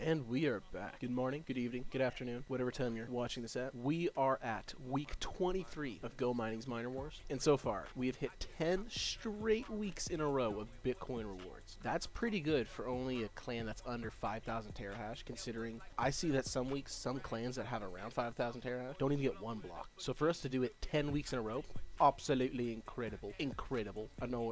And we are back. Good morning, good evening, good afternoon, whatever time you're watching this at. We are at week 23 of GoMining's MinerWars. And so far, we have hit 10 straight weeks in a row of Bitcoin rewards. That's pretty good for only a clan that's under 5,000 terahash, considering I see that some weeks, some clans that have around 5,000 terahash don't even get one block. So for us to do it 10 weeks in a row, absolutely incredible. Incredible.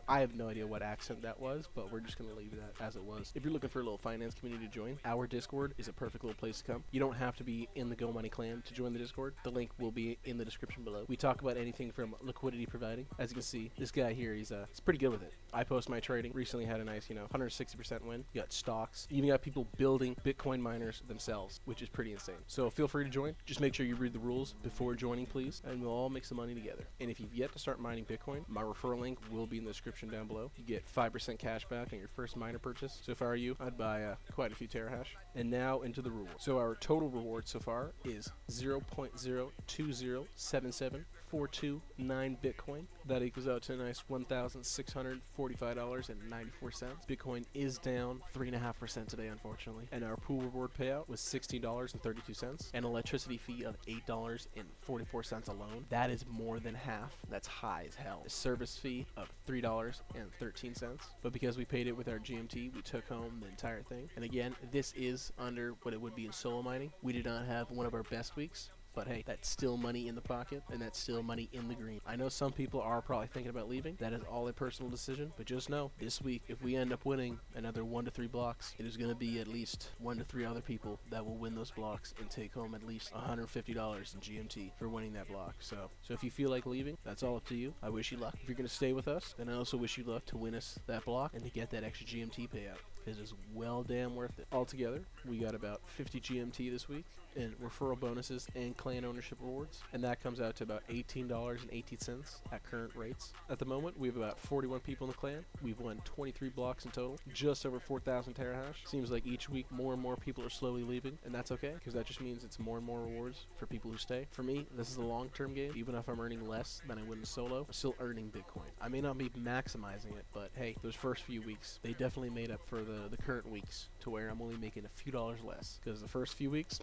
I have no idea what accent that was, but we're just going to leave it as it was. If you're looking for a little finance community to join, our Discord is a perfect little place to come. You don't have to be in the GoMining clan to join the Discord. The link will be in the description below. We talk about anything from liquidity providing. As you can see, this guy here, he's pretty good with it. I post my trading. Recently had a nice, 160% win. You got stocks. You even got people building Bitcoin miners themselves, which is pretty insane. So feel free to join. Just make sure you read the rules before joining, please, and we'll all make some money together. And if you've yet to start mining Bitcoin, my referral link will be in the description down below. You get 5% cash back on your first miner purchase. So if I were you, I'd buy quite a few terahash. And now into the reward. So our total reward so far is 0.02077 429 Bitcoin. That equals out to a nice $1,645.94. Bitcoin is down 3.5% today, unfortunately. And our pool reward payout was $16.32. An electricity fee of $8.44 alone. That is more than half. That's high as hell. A service fee of $3.13. But because we paid it with our GMT, we took home the entire thing. And again, this is under what it would be in solo mining. We did not have one of our best weeks. But hey, that's still money in the pocket, and that's still money in the green. I know some people are probably thinking about leaving. That is all a personal decision. But just know, this week, if we end up winning another 1 to 3 blocks, it is going to be at least 1 to 3 other people that will win those blocks and take home at least $150 in GMT for winning that block. So if you feel like leaving, that's all up to you. I wish you luck. If you're going to stay with us, then I also wish you luck to win us that block and to get that extra GMT payout. It is well damn worth it. Altogether, we got about 50 GMT this week in referral bonuses and clan ownership rewards, and that comes out to about $18.18 at current rates. At the moment, we have about 41 people in the clan. We've won 23 blocks in total, just over 4,000 terahash. Seems like each week more and more people are slowly leaving, and that's okay, because that just means it's more and more rewards for people who stay. For me, this is a long-term game. Even if I'm earning less than I would in solo, I'm still earning Bitcoin. I may not be maximizing it, but hey, those first few weeks, they definitely made up for the current weeks, to where I'm only making a few dollars less. Because the first few weeks,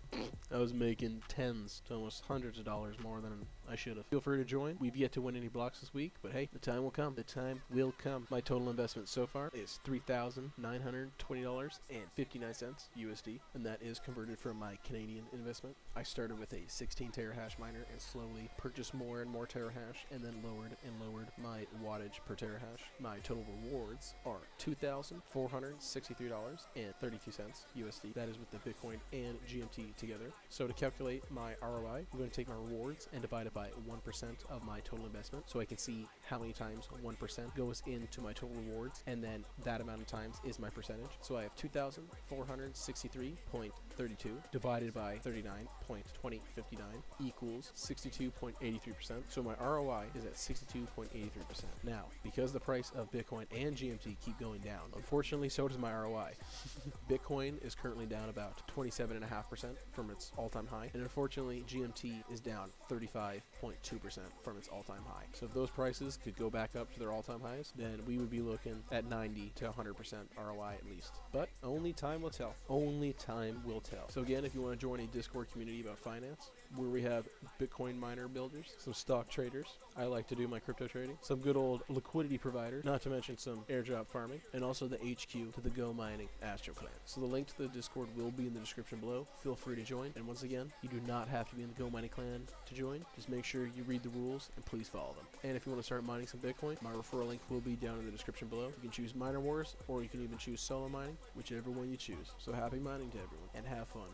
I was making tens to almost hundreds of dollars more than I should have. Feel free to join. We've yet to win any blocks this week, but hey, the time will come. The time will come. My total investment so far is $3,920.59 USD, and that is converted from my Canadian investment. I started with a 16 terahash miner and slowly purchased more and more terahash, and then lowered and lowered my wattage per terahash. My total rewards are $2,463.32 USD. That is with the Bitcoin and GMT together. So to calculate my ROI, I'm going to take my rewards and divide it by 1% of my total investment, so I can see how many times 1% goes into my total rewards, and then that amount of times is my percentage. So I have 2,463.32 divided by 39.2059 equals 62.83%. So my ROI is at 62.83%. Now, because the price of Bitcoin and GMT keep going down, unfortunately, so does my ROI. Bitcoin is currently down about 27.5% from its all-time high, and unfortunately, GMT is down 35.2% from its all-time high. So if those prices could go back up to their all-time highs, then we would be looking at 90 to 100% ROI at least. But only time will tell. Only time will tell. So again, if you want to join a Discord community about finance, where we have Bitcoin miner builders, some stock traders, I like to do my crypto trading, some good old liquidity providers, not to mention some airdrop farming, and also the HQ to the GoMining Astro clan. So the link to the Discord will be in the description below. Feel free to join. And once again, you do not have to be in the GoMining clan to join. Just make sure you read the rules and please follow them. And if you want to start mining some Bitcoin, my referral link will be down in the description below. You can choose MinerWars, or you can even choose solo mining, whichever one you choose. So happy mining to everyone, and have fun.